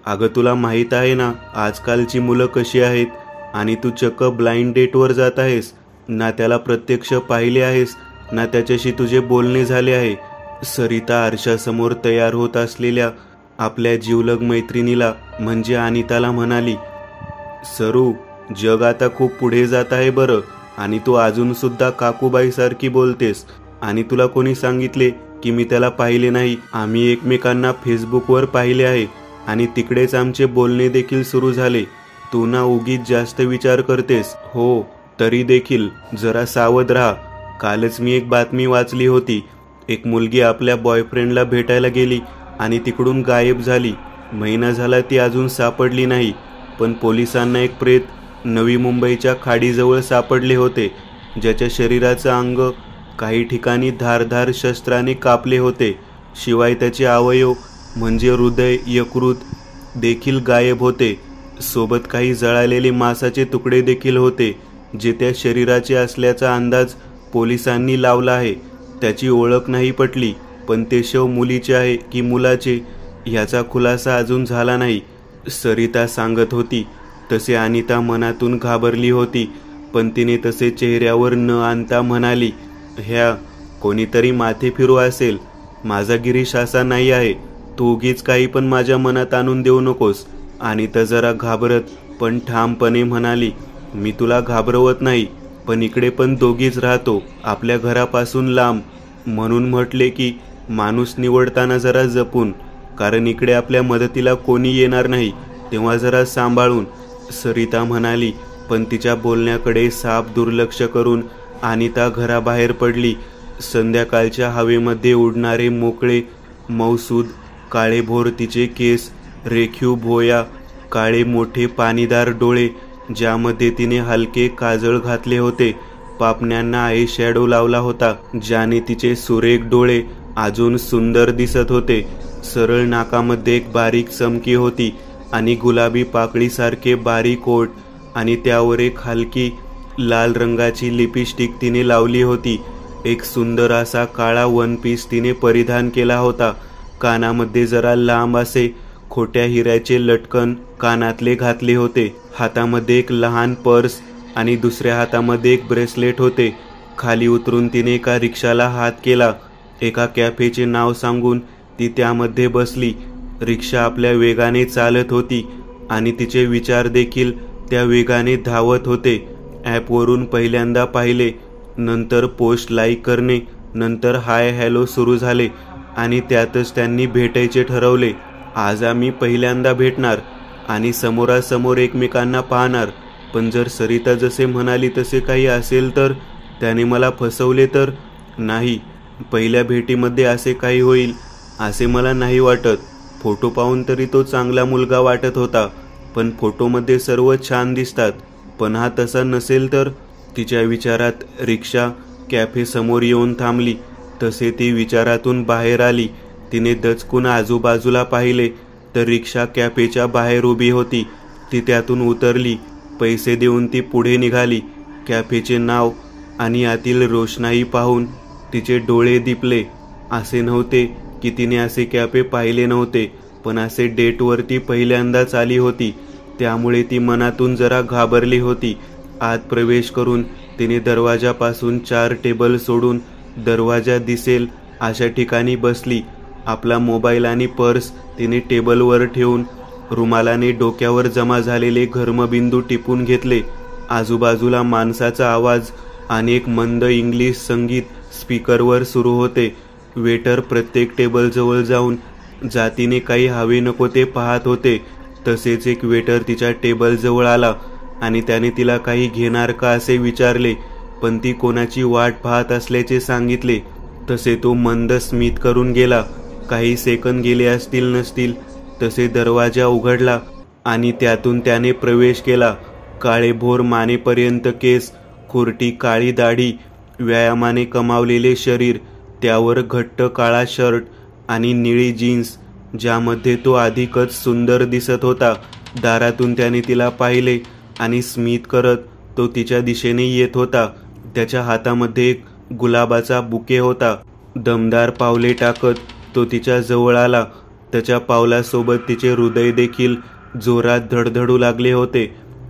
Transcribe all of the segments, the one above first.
अगं तुला माहीत आहे ना आजकालची मुलं कशी आहेत, आणि तू चक्क ब्लाइंड डेटवर जात आहेस. ना त्याला प्रत्यक्ष पाहिले आहेस, ना त्याच्याशी तुझे बोलणे झाले आहे. सरिता आरशासमोर तयार होत असलेल्या आपल्या जिवलग मैत्रिणीला म्हणजे अनिताला म्हणाली, सरू, जग आता खूप पुढे जात आहे बरं, आणि तू अजून सुद्धा काकूबाईसारखी बोलतेस. आणि तुला कोणी सांगितले की मी त्याला पाहिले नाही? आम्ही एकमेकांना फेसबुकवर पाहिले आहे आणि तिकडेच आमचे बोलणे देखील सुरू झाले. तू ना उगीच जास्त विचार करतेस. हो, तरी देखील जरा सावध राहा. कालच मी एक बातमी वाचली होती. एक मुलगी आपल्या बॉयफ्रेंडला भेटायला गेली आणि तिकडून गायब झाली. महिना झाला ती अजून सापडली नाही. पण पोलिसांना एक प्रेत नवी मुंबईच्या खाडीजवळ सापडले होते, ज्याच्या शरीराचं अंग काही ठिकाणी धारधार शस्त्राने कापले होते. शिवाय त्याचे अवयव म्हणजे हृदय, यकृत देखील गायब होते. सोबत काही जळालेले मांसाचे तुकडे देखील होते, जे त्या शरीराचे असल्याचा अंदाज पोलिसांनी लावला आहे. त्याची ओळख नाही पटली, पण ते शव मुलीचे आहे की मुलाचे याचा खुलासा अजून झाला नाही. सरिता सांगत होती तसे अनिता मनातून घाबरली होती, पण तिने तसे चेहऱ्यावर न आणता म्हणाली, ह्या कोणीतरी माथे फिरू असेल. माझा गिरीश असा नाही आहे. तू उगीच काही पण माझ्या मनात आणून देऊ नकोस. अनिता जरा घाबरत पण ठामपणे म्हणाली, मी तुला घाबरवत नाही, पण इकडे पण दोघीच राहतो, आपल्या घरापासून लांब. म्हणून म्हटले की माणूस निवडताना जरा जपून, कारण इकडे आपल्या मदतीला कोणी येणार नाही, तेव्हा जरा सांभाळून, सरिता म्हणाली. पण तिच्या बोलण्याकडे साफ दुर्लक्ष करून अनिता घराबाहेर पडली. संध्याकाळच्या हवेमध्ये उडणारे मोकळे मौसूद काळेभोर तिचे केस, रेखीव भोया, काळे मोठे पाणीदार डोळे, ज्यामध्ये तिने हलके काजळ घातले होते, पापण्यांना आय शॅडो लावला होता, ज्याने तिचे सुरेख डोळे अजून सुंदर दिसत होते. सरळ नाकामध्ये एक बारीक चमकी होती आणि गुलाबी पाकळीसारखे बारीक ओठ, आणि त्यावर एक हलकी लाल रंगाची लिपस्टिक तिने लावली होती. एक सुंदर असा काळा वन पीस तिने परिधान केला होता. कानामध्ये जरा लांब असे खोट्या हिऱ्याचे लटकन कानातले घातले होते. हातामध्ये एक लहान पर्स आणि दुसऱ्या हातामध्ये एक ब्रेसलेट होते. खाली उतरून तिने एका रिक्षाला हात केला. एका कॅफेचे नाव सांगून ती त्यामध्ये बसली. रिक्षा आपल्या वेगाने चालत होती आणि तिचे विचार देखील त्या वेगाने धावत होते. ॲपवरून पहिल्यांदा पाहिले, नंतर पोस्ट लाईक करणे, नंतर हाय हॅलो सुरू झाले, आणि त्यातच त्यांनी भेटायचे ठरवले. आज आम्ही पहिल्यांदा भेटणार आणि समोरासमोर एकमेकांना पाहणार. पण जर सरिता जसे म्हणाली तसे काही असेल तर? त्याने मला फसवले तर? नाही, पहिल्या भेटीमध्ये असे काही होईल असे मला नाही वाटत. फोटो पाहून तरी तो चांगला मुलगा वाटत होता, पण फोटोमध्ये सर्व छान दिसतात. पण हा तसा नसेल तर? तिच्या विचारात रिक्षा कॅफे समोर येऊन थांबली. तसे ती विचारातून बाहेर आली. तिने दचकून आजूबाजूला पाहिले तर रिक्षा कॅफेच्या बाहेर उभी होती. ती त्यातून उतरली. पैसे देऊन ती पुढे निघाली. कॅफेचे नाव आणि आतील रोषणाई पाहून तिचे डोळे दिपले. असे नव्हते की तिने असे कॅफे पाहिले नव्हते, पण असे डेटवरती पहिल्यांदाच आली होती. त्यामुळे ती मनातून जरा घाबरली होती. आत प्रवेश करून तिने दरवाजापासून 4 टेबल सोडून दरवाजा दिसेल अशा ठिकाणी बसली. आपला मोबाईल आणि पर्स तिने टेबलवर ठेवून रुमालाने डोक्यावर जमा झालेले घर्मबिंदू टिपून घेतले. आजूबाजूला माणसाचा आवाज आणि एक मंद इंग्लिश संगीत स्पीकरवर सुरू होते. वेटर प्रत्येक टेबलजवळ जाऊन जातीने काही हवे नको ते पाहत होते. तसेच एक वेटर तिच्या टेबलजवळ आला आणि त्याने तिला काही घेणार का असे विचारले, पण ती कोणाची वाट पाहत असल्याचे सांगितले. तसे तो मंद स्मित करून गेला. काही सेकंद गेले असतील नसतील तसे दरवाजा उघडला आणि त्यातून त्याने प्रवेश केला. काळेभोर मानेपर्यंत केस, खुरटी काळी दाढी, व्यायामाने कमावलेले शरीर, त्यावर घट्ट काळा शर्ट आणि निळी जीन्स, ज्यामध्ये तो अधिकच सुंदर दिसत होता. दारातून त्याने तिला पाहिले आणि स्मित करत तो तिच्या दिशेने येत होता. त्याच्या हातामध्ये एक गुलाबाचा बुके होता. दमदार पावले टाकत तो तिच्या जवळ आला त्याच्या पावलासोबत तिचे हृदय देखील जोरात धडधडू लागले होते.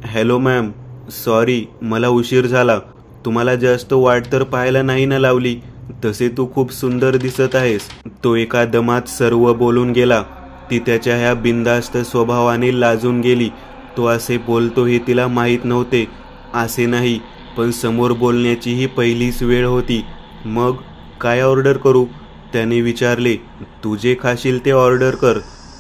हॅलो मॅम, सॉरी मला उशीर झाला. तुम्हाला जास्त वाट तर पाहायला नाही ना लावली. तसे तू खूप सुंदर दिसत आहेस. तो एका दमात सर्व बोलून गेला. ती त्याच्या ह्या बिनधास्त स्वभावाने लाजून गेली. तो असे बोलतो हे तिला माहीत नव्हते. असे नाही, पण समोर बोलण्याची ही पहिलीच वेळ होती. मग काय ऑर्डर करू, त्याने विचारले. तू जे खाशील ते ऑर्डर कर,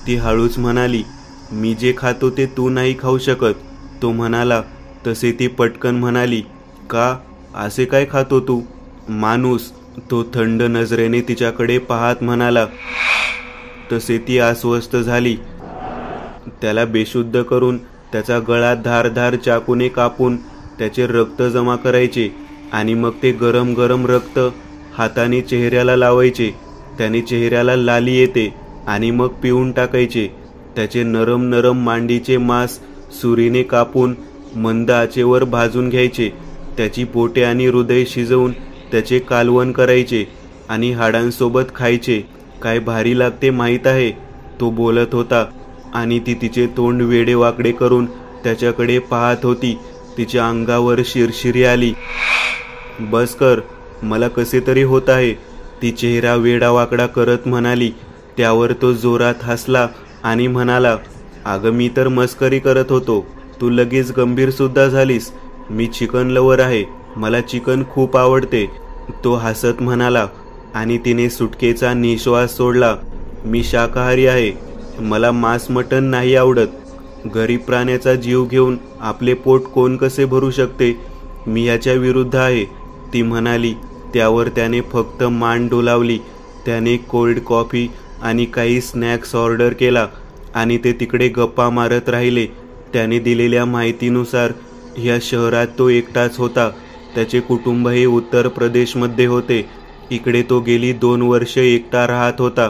ती हळूच म्हणाली. मी जे खातो ते तू नाही खाऊ शकत, तो म्हणाला. तसे ती पटकन म्हणाली, का, असे काय खातो तू? माणूस, तो थंड नजरेने तिच्याकडे पाहत म्हणाला. तसे ती अस्वस्थ झाली. त्याला बेशुद्ध करून त्याचा गळा धारधार चाकूने कापून त्याचे रक्त जमा करायचे आणि मग ते गरम गरम रक्त हाताने चेहऱ्याला लावायचे. त्याने चेहऱ्याला लाली येते आणि मग पिऊन टाकायचे. त्याचे नरम नरम मांडीचे मांस सुरीने कापून मंद आचेवर भाजून घ्यायचे. त्याची पोटे आणि हृदय शिजवून त्याचे कालवण करायचे आणि हाडांसोबत खायचे. काय भारी लागते माहीत आहे, तो बोलत होता आणि ती तिचे तोंड वेडे वाकडे करून त्याच्याकडे पाहत होती. तिच्या अंगावर शिरशिरी आली. बस कर, मला कसे तरी होत आहे, ती चेहरा वेडावाकडा करत म्हणाली. त्यावर तो जोरात हसला आणि म्हणाला, अगं मी तर मस्करी करत होतो, तू लगेच गंभीर सुद्धा झालीस. मी चिकन लवर आहे, मला चिकन खूप आवडते, तो हसत म्हणाला. आणि तिने सुटकेचा निश्वास सोडला. मी शाकाहारी आहे, मला मांस मटण नाही आवडत. गरीब प्राण्याचा जीव घेऊन आपले पोट कोण कसे भरू शकते, मी याच्या विरुद्ध आहे, ती म्हणाली. त्यावर त्याने फक्त मान डोलावली. त्याने कोल्ड कॉफी आणि काही स्नॅक्स ऑर्डर केला आणि ते तिकडे गप्पा मारत राहिले. त्याने दिलेल्या माहितीनुसार ह्या शहरात तो एकटाच होता. त्याचे कुटुंब हे उत्तर प्रदेशमध्ये होते. इकडे तो गेली 2 वर्ष एकटा राहत होता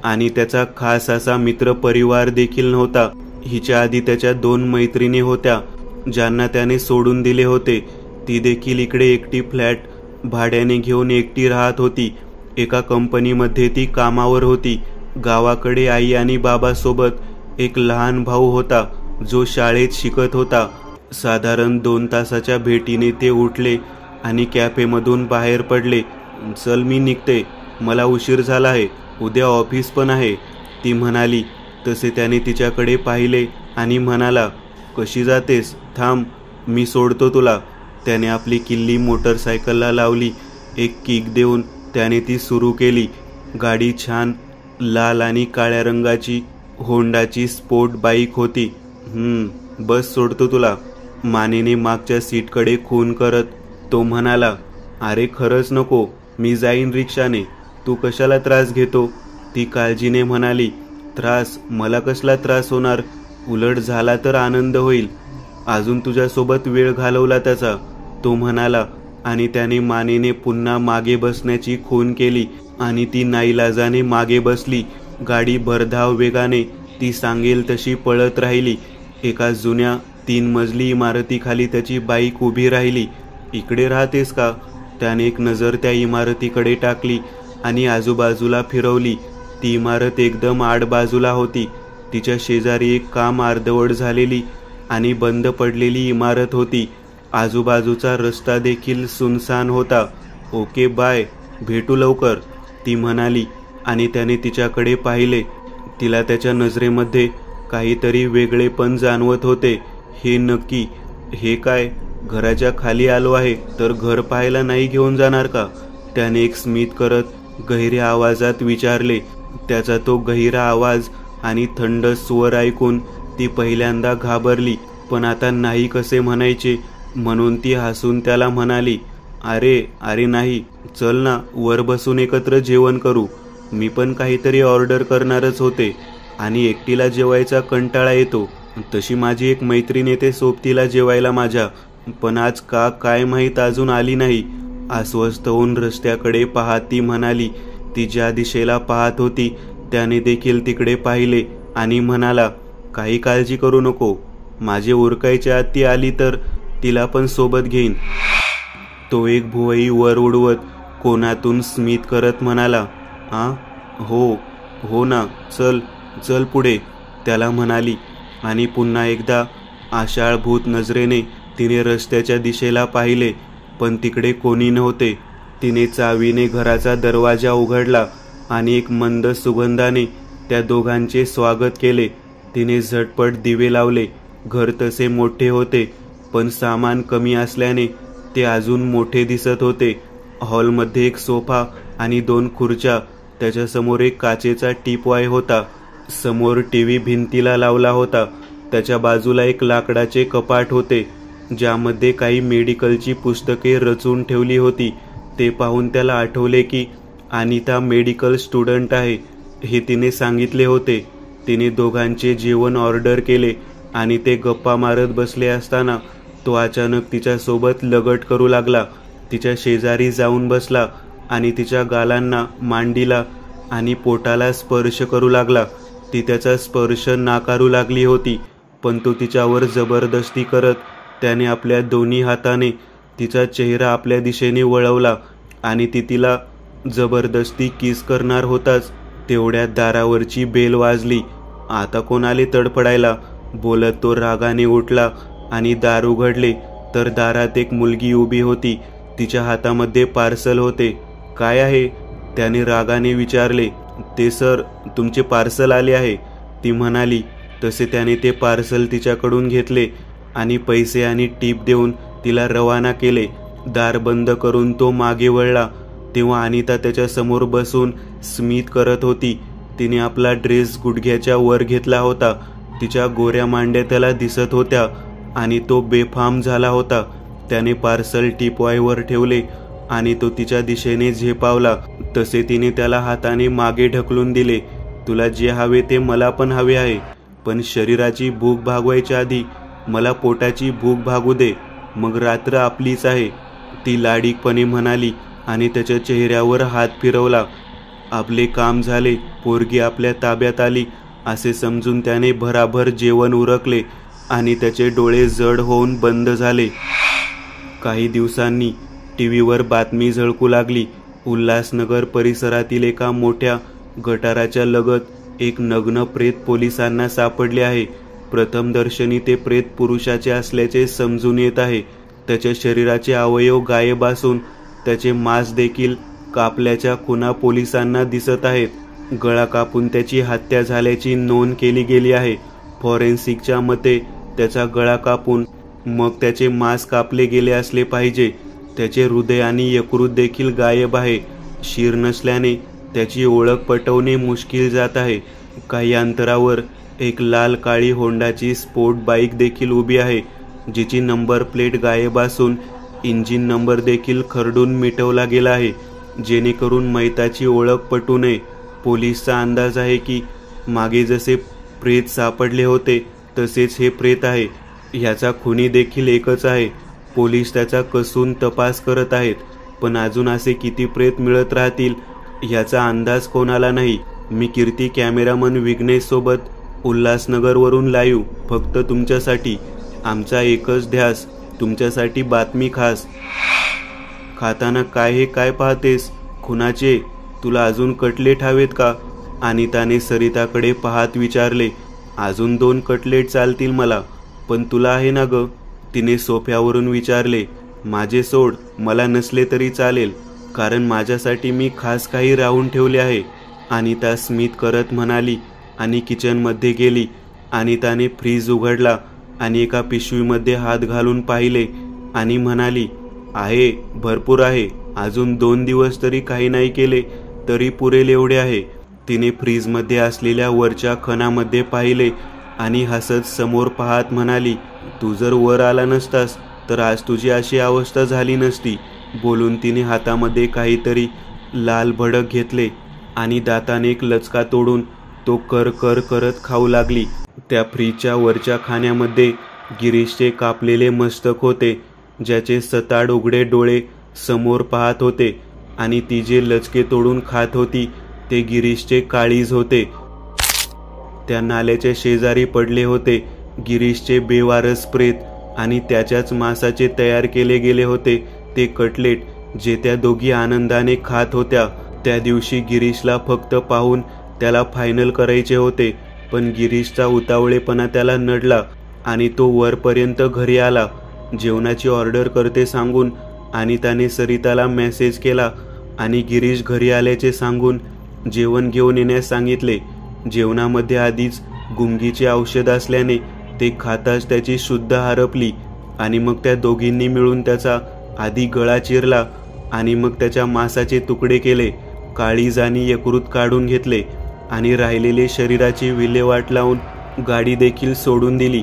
आणि त्याचा खास असा मित्र परिवार देखील नव्हता. हिच्या आधी त्याच्या 2 मैत्रिणी होत्या ज्यांना त्याने सोडून दिले होते. ती देखील इकडे एकटी फ्लॅट भाड्याने घेऊन एकटी राहत होती. एका कंपनीमध्ये ती कामावर होती. गावाकडे आई आणि बाबासोबत एक लहान भाऊ होता जो शाळेत शिकत होता. साधारण 2 तासाच्या भेटीने ते उठले आणि कॅफेमधून बाहेर पडले. चल मी निघते, मला उशीर झाला आहे, उद्या ऑफिस पण आहे, ती म्हणाली. तसे त्याने तिच्याकडे पाहिले आणि म्हणाला, कशी जातेस, थांब मी सोडतो तुला. त्याने आपली किल्ली मोटरसायकलला लावली. एक किक देऊन त्याने ती सुरू केली. गाडी छान लाल आणि काळ्या रंगाची होंडाची स्पोर्ट बाईक होती. बस सोडतो तुला, मानेने मागच्या सीटकडे खून करत तो म्हणाला. अरे खरंच नको, मी जाईन रिक्षाने, तू कशाला त्रास घेतो, ती काळजीने म्हणाली. त्रास, मला कसला त्रास होणार, उलट झाला तर आनंद होईल, अजून तुझ्यासोबत वेळ घालवला त्याचा, तो म्हणाला. आणि त्याने मानेने पुन्हा मागे बसण्याची खून केली आणि ती नाईलाजाने मागे बसली. गाडी भरधाव वेगाने ती सांगेल तशी पळत राहिली. एका जुन्या 3 मजली इमारतीखाली त्याची बाईक उभी राहिली. इकडे राहतेस का, त्याने एक नजर त्या इमारतीकडे टाकली आणि आजूबाजूला फिरवली. ती इमारत एकदम आड बाजूला होती. तिच्या शेजारी एक काम अर्धवट झालेली आणि बंद पडलेली इमारत होती. आजूबाजूचा रस्ता देखील सुनसान होता. ओके बाय, भेटू लवकर, ती म्हणाली. आणि त्याने तिच्याकडे पाहिले. तिला त्याच्या नजरेमध्ये काहीतरी वेगळेपण जाणवत होते. हे नक्की, हे काय, घराच्या खाली आलो आहे तर घर पाहायला नाही घेऊन जाणार का, त्याने एक स्मित करत गहिऱ्या आवाजात विचारले. त्याचा तो गहिरा आवाज आणि थंड स्वर ऐकून ती पहिल्यांदा घाबरली, पण आता नाही कसे म्हणायचे म्हणून ती हसून त्याला म्हणाली, अरे अरे नाही, चल ना, वर बसून एकत्र जेवण करू, मी पण काहीतरी ऑर्डर करणारच होते आणि एकटीला जेवायचा कंटाळा येतो. तशी माझी एक मैत्रीण येते सोबतीला जेवायला माझ्या, पण आज का काय माहीत अजून आली नाही. अस्वस्थ होऊन रस्त्याकडे पाहत ती म्हणाली. ती ज्या दिशेला पाहत होती त्याने देखील तिकडे पाहिले आणि म्हणाला, काही काळजी करू नको, माझे उरकायच्या आत ती आली तर तिला पण सोबत घेईन. तो एक भुवई वर उडवत कोणातून स्मित करत म्हणाला, हां, हो ना, चल चल पुढे, त्याला म्हणाली आणि पुन्हा एकदा आशाळभूत नजरेने तिने रस्त्याच्या दिशेला पाहिले, पण तिकडे कोणी नव्हते. तिने चावीने घराचा दरवाजा उघडला आणि एक मंद सुगंधाने त्या दोघांचे स्वागत केले. तिने झटपट दिवे लावले. घर तसे मोठे होते, पण सामान कमी असल्याने ते अजून मोठे दिसत होते. हॉलमध्ये एक सोफा आणि 2 खुर्च्या, त्याच्यासमोर एक काचेचा टीपॉय होता. समोर टीव्ही भिंतीला लावला होता. त्याच्या बाजूला एक लाकडाचे कपाट होते, ज्यामध्ये काही मेडिकलची पुस्तके रचून ठेवली होती. ते पाहून त्याला आठवले की अनिता मेडिकल स्टुडंट आहे हे तिने सांगितले होते. तिने दोघांचे जेवण ऑर्डर केले आणि ते गप्पा मारत बसले असताना तो अचानक तिच्यासोबत लगट करू लागला. तिच्या शेजारी जाऊन बसला आणि तिच्या गालांना, मांडीला आणि पोटाला स्पर्श करू लागला. ती त्याचा स्पर्श नाकारू लागली होती, पण तो तिच्यावर जबरदस्ती करत त्याने आपल्या दोन्ही हाताने तिचा चेहरा आपल्या दिशेने वळवला आणि ती तिला जबरदस्ती किस करणार होताच तेवढ्यात दारावरची बेल वाजली. आता कोण आले तडफडायला, बोलत तो रागाने उठला आणि दार उघडले तर दारात एक मुलगी उभी होती. तिच्या हातामध्ये पार्सल होते. काय आहे, त्याने रागाने विचारले. ते सर, तुमचे पार्सल आले आहे, ती म्हणाली. तसे त्याने ते पार्सल तिच्याकडून घेतले आणि पैसे आणि टीप देऊन तिला रवाना केले. दार बंद करून तो मागे वळला तेव्हा अनिता त्याच्या समोर बसून स्मित करत होती. तिने आपला ड्रेस गुडघ्याच्या वर घेतला होता. तिच्या गोऱ्या मांड्या त्याला दिसत होत्या आणि तो बेफाम झाला होता. त्याने पार्सल टीपॉयवर ठेवले आणि तो तिच्या दिशेने झेपावला. तसे तिने त्याला हाताने मागे ढकलून दिले. तुला जे हवे ते मला पण हवे आहे, पण शरीराची भूक भागवायच्या आधी मला पोटाची भूक भागू दे, मग रात्र आपलीच आहे, ती लाडीकपणे म्हणाली आणि त्याच्या चेहऱ्यावर हात फिरवला. आपले काम झाले, पोरगी आपल्या ताब्यात आली असे समजून त्याने भराभर जेवण उरकले आणि त्याचे डोळे जड होऊन बंद झाले. काही दिवसांनी टीव्हीवर बातमी झळकू लागली. उल्हासनगर परिसरातील एका मोठ्या गटाराच्या लगत एक नग्न प्रेत पोलिसांना सापडले आहे. प्रथमदर्शनी ते प्रेत पुरुषाचे असल्याचे समजून येत आहे. त्याच्या शरीराचे अवयव गायब असून त्याचे मांस देखील कापल्याच्या खुणा पोलिसांना दिसत आहेत. गळा कापून त्याची हत्या झाल्याची नोंद केली गेली आहे. फॉरेन्सिकच्या मते त्याचा गळा कापून मग त्याचे मांस कापले गेले असले पाहिजे. त्याचे हृदय आणि यकृत देखील गायब आहे. शीर नसल्याने त्याची ओळख पटवणे मुश्किल जात आहे. काही अंतरावर एक लाल काळी होंडाची स्पोर्ट बाईक देखील उभी आहे, जिची नंबर प्लेट गायब असून इंजिन नंबर देखील खरडून मिटवला गेला आहे, जेणेकरून मैताची ओळख पटू नये. पोलिसचा अंदाज आहे की मागे जसे प्रेत सापडले होते तसेच हे प्रेत आहे. ह्याचा खुनी देखील एकच आहे. पोलीस त्याचा कसून तपास करत आहेत, पण अजून असे किती प्रेत मिळत राहतील ह्याचा अंदाज कोणाला नाही. मी कीर्ती कॅमेरामन विघ्नेश सोबत उल्हासनगरवरून लाईव्ह, फक्त तुमच्यासाठी. आमचा एकच ध्यास, तुमच्यासाठी बातमी खास. खाताना काय हे काय पाहतेस? खुनाचे? तुला अजून कटलेट हवेत का? अनिताने सरिताकडे पाहत विचारले. अजून 2 कटलेट चालतील मला, पण तुला आहे ना ग? तिने सोफ्यावरून विचारले. माझे सोड, मला नसले तरी चालेल, कारण माझ्यासाठी मी खास काही राहून ठेवले आहे, अनिता स्मित करत म्हणाली आणि किचनमध्ये गेली. अनिताने फ्रीज उघडला आणि एका पिशवीमध्ये हात घालून पाहिले आणि म्हणाली, आहे, भरपूर आहे. अजून 2 दिवस तरी काही नाही केले तरी पुरेल एवढे आहे. तिने फ्रीजमध्ये असलेल्या वरच्या खणामध्ये पाहिले आणि हसत समोर पाहत म्हणाली, तू जर वर आला नसतास तर आज तुझी अशी अवस्था झाली नसती. बोलून तिने हातामध्ये काहीतरी लाल भडक घेतले आणि दाताने एक लचका तोडून तो कर कर करत खाऊ लागली. त्या फ्रीजच्या वरच्या खाण्यामध्ये गिरीशचे कापलेले मस्तक होते, ज्याचे सताड उघडे डोळे समोर पाहत होते, आणि ती जे लचके तोडून खात होती ते गिरीशचे काळीज होते. त्या नाल्याच्या शेजारी पडले होते गिरीशचे बेवारस प्रेत आणि त्याच्याच मांसाचे तयार केले गेले होते ते कटलेट, जे त्या दोघी आनंदाने खात होत्या. त्या दिवशी गिरीशला फक्त पाहून त्याला फायनल करायचे होते पण गिरीशचा उतावळेपणा त्याला नडला आणि तो वरपर्यंत घरी आला. जेवणाची ऑर्डर करते सांगून आणि त्याने सरिताला मेसेज केला आणि गिरीश घरी आल्याचे सांगून जेवण घेऊन येण्यास सांगितले. जेवणामध्ये आधीच गुंगीचे औषध असल्याने ते खाताच त्याची शुद्ध हरपली आणि मग त्या दोघींनी मिळून त्याचा आधी गळा चिरला आणि मग त्याच्या मांसाचे तुकडे केले, काळीज आणि यकृत काढून घेतले आणि राहिलेले शरीराची विल्हेवाट लावून गाडी देखील सोडून दिली.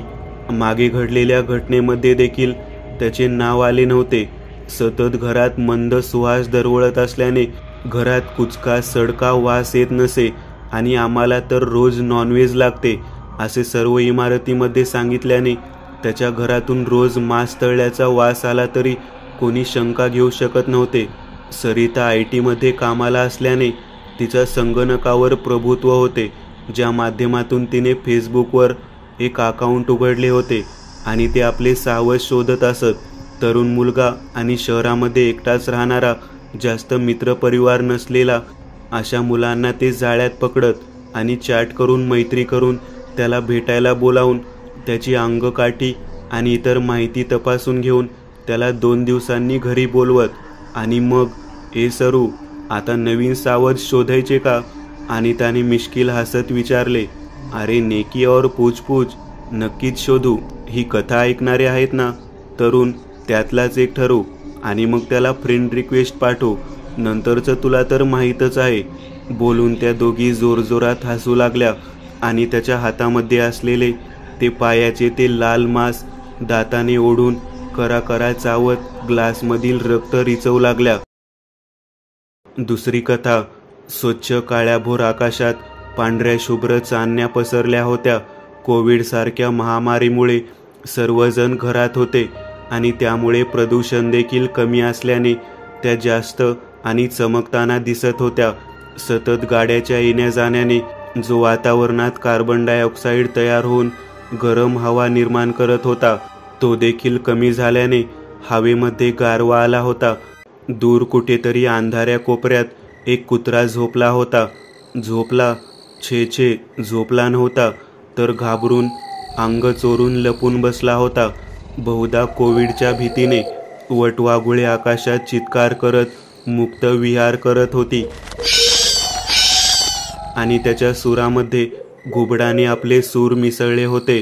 मागे घडलेल्या घटनेमध्ये देखील त्याचे नाव आले नव्हते. सतत घरात मंद सुवास दरवळत असल्याने घरात कुचका सडका वास येत नसे आणि आम्हाला तर रोज नॉनव्हेज लागते असे सर्व इमारतीमध्ये सांगितल्याने त्याच्या घरातून रोज मांस तळल्याचा वास आला तरी कोणी शंका घेऊ शकत नव्हते. सरिता IT मध्ये कामाला असल्याने तिच्या संगणकावर प्रभुत्व होते, ज्या माध्यमातून तिने फेसबुकवर एक अकाउंट उघडले होते आणि ते आपले सावज शोधत असत. तरुण मुलगा आणि शहरामध्ये एकटाच राहणारा, जास्त मित्रपरिवार नसलेला अशा मुलांना ते जाळ्यात पकडत आणि चॅट करून मैत्री करून त्याला भेटायला बोलावून त्याची अंगकाठी आणि इतर माहिती तपासून घेऊन त्याला 2 दिवसांनी घरी बोलवत आणि मग ए सरू, आता नवीन सावज शोधायचे का? आणि त्याने मिश्किल हसत विचारले, अरे नेकी और पूछपूछ, नक्कीच शोधू. ही कथा ऐकणारे आहेत ना? तरुण, त्यातलाच एक ठरवू आणि मग त्याला फ्रेंड रिक्वेस्ट पाठवू. नंतरचं तुला तर माहीतच आहे. बोलून त्या दोघी जोरजोरात हसू लागल्या आणि त्याच्या हातामध्ये असलेले ते पायाचे ते लाल मांस दाताने ओढून करा चावत ग्लासमधील रक्त रिचवू लागल्या. दुसरी कथा. स्वच्छ काळ्याभोर आकाशात पांढऱ्या शुभ्र चांदण्या पसरल्या होत्या. कोविडसारख्या महामारीमुळे सर्वजण घरात होते आणि त्यामुळे प्रदूषण देखील कमी असल्याने त्या जास्त आणि चमकताना दिसत होत्या. सतत गाड्याच्या येण्या जाण्याने जो वातावरणात कार्बन डायऑक्साईड तयार होऊन गरम हवा निर्माण करत होता, तो देखील कमी झाल्याने हवेमध्ये गारवा आला होता. दूर कुठेतरी अंधाऱ्या कोपऱ्यात एक कुत्रा झोपला होता. झोपला? छे, झोपला नव्हता, तर घाबरून अंग चोरून लपून बसला होता. बहुधा कोविडच्या भीतीने वटवाघुळे आकाशात चित्कार करत मुक्त विहार करत होती आणि त्याच्या सुरामध्ये घुबडाने आपले सूर मिसळले होते.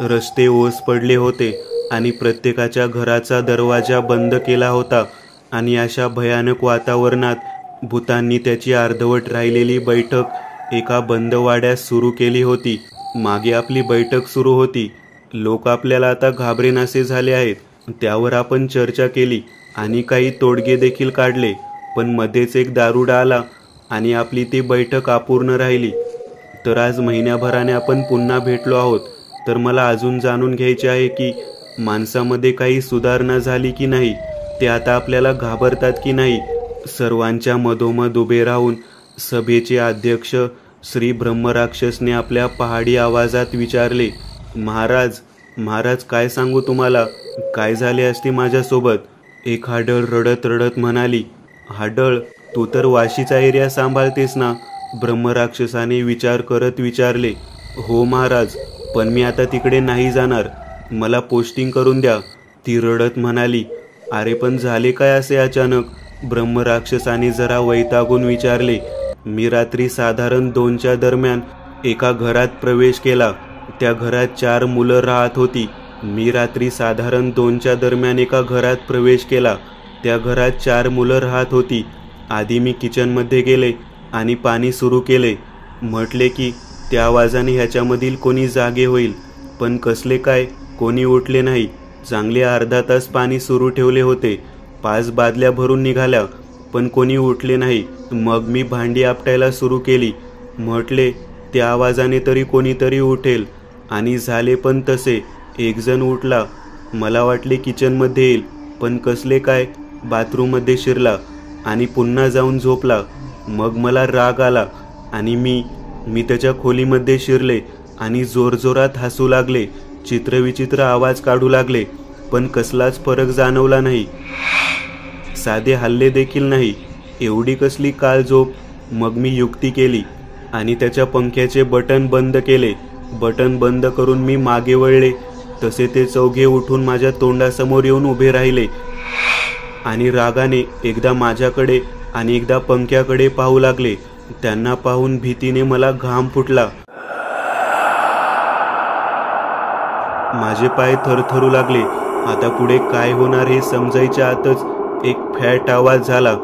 रस्ते ओस पडले होते आणि प्रत्येकाच्या घराचा दरवाजा बंद केला होता आणि अशा भयानक वातावरणात भूतांनी त्याची अर्धवट राहिलेली बैठक एका बंद वाड्यात सुरू केली होती. मागे आपली बैठक सुरू होती. लोक आपल्याला आता घाबरेनासे झाले आहेत, त्यावर आपण चर्चा केली आणि काही तोडगे देखील काढले. पण मध्येच एक दारुडा आला आणि आपली ती बैठक अपूर्ण राहिली. तर आज महिन्याभराने आपण पुन्हा भेटलो आहोत. तर मला अजून जाणून घ्यायचे आहे की माणसामध्ये काही सुधारणा झाली की नाही, ते आता आपल्याला घाबरतात की नाही. सर्वांच्या मधोमध उभे राहून सभेचे अध्यक्ष श्री ब्रह्मराक्षसने आपल्या पहाडी आवाजात विचारले, महाराज काय सांगू तुम्हाला, काय झाले असते माझ्यासोबत? एक हाडळ रडत रडत म्हणाली. हाडळ, तू तर वाशीचा एरिया सांभाळतेस ना? ब्रह्मराक्षसाने विचार करत विचारले. हो महाराज, पण मी आता तिकडे नाही जाणार, मला पोस्टिंग करून द्या. ती रडत म्हणाली. अरे पण झाले काय असे अचानक? ब्रह्मराक्षसाने जरा वैतागून विचारले. मी रात्री साधारण 2च्या दरम्यान एका घरात प्रवेश केला. त्या घरात 4 मुलं राहत होती. मी रात्री साधारण 2च्या दरम्यान एका घरात प्रवेश केला. त्या घरात 4 मुलं राहत होती. आधी मी किचनमध्ये गेले आणि पाणी सुरू केले. म्हटले की त्या आवाजाने ह्याच्यामधील कोणी जागे होईल, पण कसले काय, कोणी उठले नाही. चांगले अर्धा तास पाणी सुरू ठेवले होते. 5 बादल्या भरून निघाल्या, पण कोणी उठले नाही. मग मी भांडी आपटायला सुरू केली. म्हटले त्या आवाजाने तरी कोणीतरी उठेल आणि झाले पण तसे. एक जण उठला. मला वाटले किचनमध्ये येईल, पण कसले काय बाथरूममध्ये शिरला आणि पुन्हा जाऊन झोपला. मग मला राग आला आणि मी त्याच्या खोलीमध्ये शिरले आणि जोरजोरात हसू लागले. चित्रविचित्र आवाज काढू लागले, पण कसलाच फरक जाणवला नाही. साधे हल्ले देखील नाही. एवढी कसली काळ झोप? मग मी युक्ती केली. आणि त्याच्या पंख्याचे बटन बंद केले. बटन बंद करून मी मागे वळले तसे ते चौघे उठून माझ्या तोंडासमोर येऊन उभे राहिले आणि रागाने एकदा माझ्याकडे आणि एकदा पंख्याकडे पाहू लागले. त्यांना पाहून भीतीने मला घाम फुटला. माझे पाय थरथरू लागले. आता पुढे काय होणार हे समजायच्या आतच एक फॅट आवाज झाला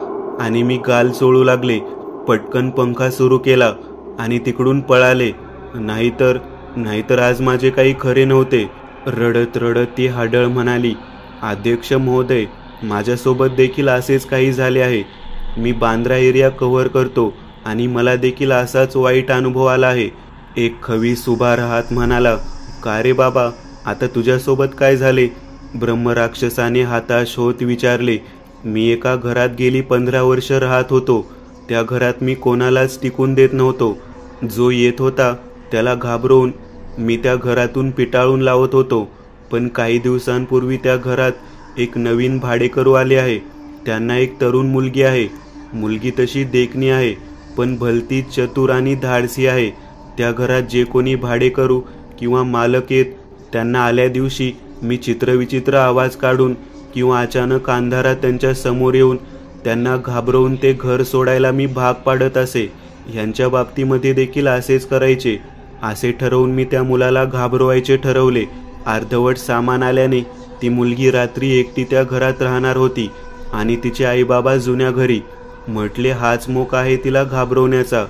आणि मी गाल चोळू लागले. पटकन पंखा सुरू केला आणि तिकडून पळाले. नाहीतर आज माझे काही खरे नव्हते. रडत रडत ती हाडळ म्हणाली, अध्यक्ष महोदय, माझ्यासोबत देखील असेच काही झाले आहे. मी बांद्रा एरिया कव्हर करतो आणि मला देखील असाच वाईट अनुभव आला आहे. एक खवीस उभा राहत म्हणाला, का रे बाबा, आता तुझ्यासोबत काय झाले? ब्रह्मराक्षसाने हाताश होत विचारले. मी एका घरात गेली 15 वर्ष राहत होतो. त्या घरात मी कोणालाच टिकून देत नव्हतो. जो येत होता त्याला घाबरवून मी त्या घरातून पिटाळून लावत होतो. पण काही दिवसांपूर्वी त्या घरात एक नवीन भाडेकरू आले आहे. त्यांना एक तरुण मुलगी आहे. मुलगी तशी देखणी आहे, पण भलतीच चतुर आणि धाडसी आहे. त्या घरात जे कोणी भाडेकरू किंवा मालक येत त्यांना आल्या दिवशी मी चित्रविचित्र आवाज काढून किंवा अचानक अंधारात त्यांच्या समोर येऊन त्यांना घाबरवून ते घर सोडायला मी भाग पाडत असे. ह्यांच्या बाबतीमध्ये देखील असेच करायचे. असे ठरवून मी त्या मुलाला घाबरवायचे ठरवले. अर्धवट सामान आल्याने ती मुलगी रात्री एकटी त्या घरात राहणार होती आणि तिचे आईबाबा जुन्या घरी. म्हटले हाच मोका आहे तिला घाबरवण्याचा.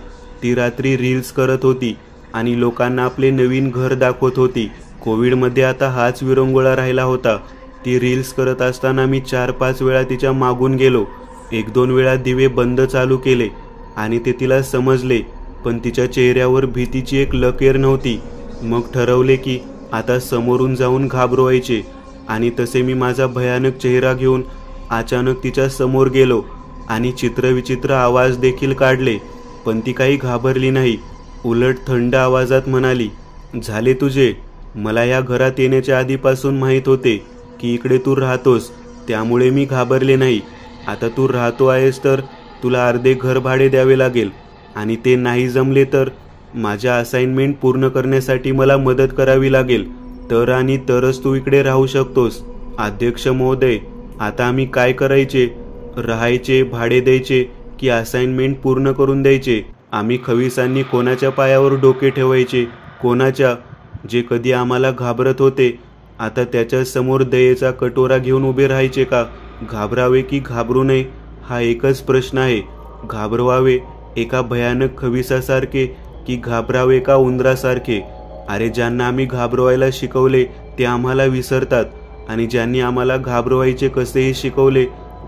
ती रात्री रील्स करत होती आणि लोकांना आपले नवीन घर दाखवत होती. कोविडमध्ये आता हाच विरंगुळा राहिला होता. ती रील्स करत असताना मी 4-5 वेळा तिच्या मागून गेलो. 1-2 वेळा दिवे बंद चालू केले आणि ते तिला समजले, पण तिच्या चेहऱ्यावर भीतीची एक लकीर नव्हती. मग ठरवले की आता समोरून जाऊन घाबरवायचे आणि तसे मी माझा भयानक चेहरा घेऊन अचानक तिच्या समोर गेलो आणि चित्रविचित्र आवाज देखील काढले. पण ती काही घाबरली नाही. उलट थंड आवाजात म्हणाली, झाले तुझे. मला या घरात येण्याच्या आधीपासून माहीत होते की इकडे तू राहतोस, त्यामुळे मी घाबरले नाही. आता तू राहतो आहेस तर तुला अर्धे घर भाडे द्यावे लागेल आणि ते नाही जमले तर माझ्या असाइनमेंट पूर्ण करण्यासाठी मला मदत करावी लागेल. तर आणि तरच तू इकडे राहू शकतोस. अध्यक्ष महोदय, आता आम्ही काय करायचे? राहायचे, भाडे द्यायचे की असाइनमेंट पूर्ण करून द्यायचे? आम्ही खवीसांनी कोणाच्या पायावर डोके ठेवायचे? कोणाच्या? जे कधी आम्हाला घाबरत होते आता त्याच्या समोर दयेचा कटोरा घेऊन उभे राहायचे का? घाबरावे की घाबरू नये हा एकच प्रश्न आहे. घाबरवावे एका भयानक खविसासारखे की घाबरावे का उंदरासारखे? अरे, ज्यांना आम्ही घाबरवायला शिकवले ते आम्हाला विसरतात आणि ज्यांनी आम्हाला घाबरवायचे कसेही शिकवले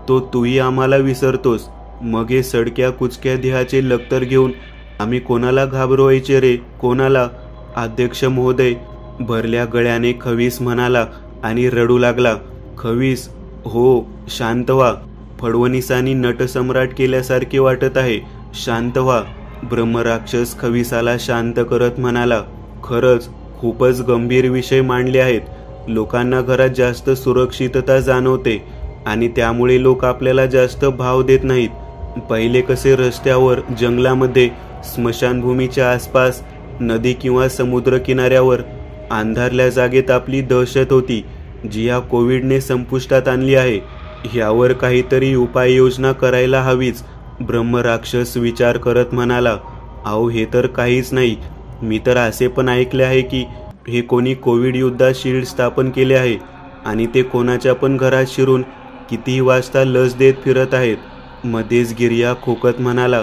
तो तूही आम्हाला विसरतोस. मग हे सडक्या कुचक्या देहाचे लक्तर घेऊन आम्ही कोणाला घाबरवायचे रे? कोणाला? अध्यक्ष महोदय, भरल्या गळ्याने खवीस म्हणाला आणि रडू लागला. खवीस, हो, शांत व्हा. फडवणीसांनी नटसम्राट केल्यासारखे वाटत आहे. शांत व्हा. ब्रह्मराक्षस खवीसाला शांत करत म्हणाला, खरंच खूपच गंभीर विषय मांडले आहेत. लोकांना घरात जास्त सुरक्षितता जाणवते आणि त्यामुळे लोक आपल्याला जास्त भाव देत नाहीत. पहिले कसे रस्त्यावर, जंगलामध्ये, स्मशानभूमीच्या आसपास, नदी किंवा समुद्र किनाऱ्यावर अंधारल्या जागेत आपली दहशत होती, जी या कोविडने संपुष्टात आणली आहे. ह्यावर काहीतरी उपाययोजना करायला हवीच. ब्रह्मराक्षस विचार करत म्हणाला, अहो, हे तर काहीच नाही. मी तर असे पण ऐकले आहे की हे कोणी कोविड युद्धात शील्ड स्थापन केले आहे आणि ते कोणाच्या पण घरात शिरून कितीही वाजता लस देत फिरत आहेत. मध्येच गिर्या खोकत म्हणाला,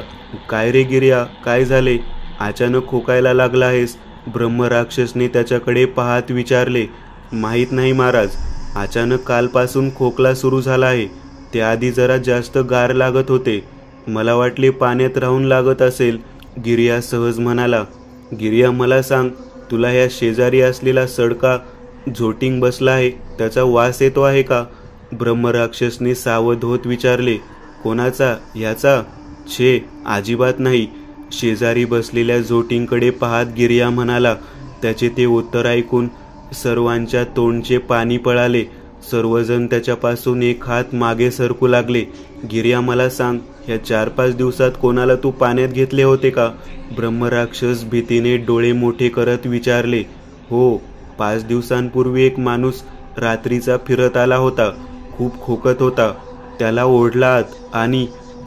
काय रे गिर्या, काय झाले? अचानक खोकायला लागला आहेस? ब्रह्मराक्षसने त्याच्याकडे पाहत विचारले. माहीत नाही महाराज, अचानक कालपासून खोकला सुरू झाला आहे. त्याआधी जरा जास्त गार लागत होते. मला वाटले पाण्यात राहून लागत असेल. गिर्या सहज म्हणाला. गिर्या, मला सांग, तुला ह्या शेजारी असलेला सडका झोटिंग बसला आहे त्याचा वास येतो आहे का? ब्रह्मराक्षसने सावध होत विचारले. कोणाचा? ह्याचा? छे, अजिबात नाही. शेजारी बसलेल्या झोटिंगकडे पाहत गिर्या म्हणाला. त्याचे ते उत्तर ऐकून सर्वांच्या तोंडचे पाणी पळाले सर्वजण त्याच्यापासून एक हात मागे सरकू लागले. गिर्या, मला सांग, ह्या 4-5 दिवसात कोणाला तू पाण्यात घेतले होते का? ब्रह्मराक्षस भीतीने डोळे मोठे करत विचारले. हो, 5 दिवसांपूर्वी एक माणूस रात्रीचा फिरत आला होता. खूप खोकत होता. त्याला ओढला आत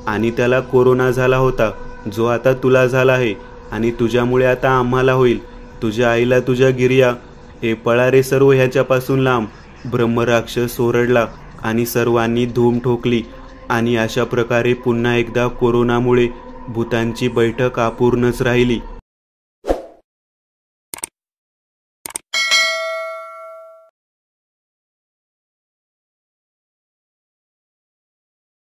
आणि त्याला कोरोना झाला होता, जो आता तुला झाला आहे आणि तुझ्यामुळे आता आम्हाला होईल. तुझ्या आईला तुझ्या गिर्या. हे पळा रे सर्व ह्याच्यापासून लांब. ब्रह्मराक्षस ओरडला आणि सर्वांनी धूम ठोकली. आणि अशा प्रकारे पुन्हा एकदा कोरोनामुळे भूतांची बैठक अपूर्णच राहिली.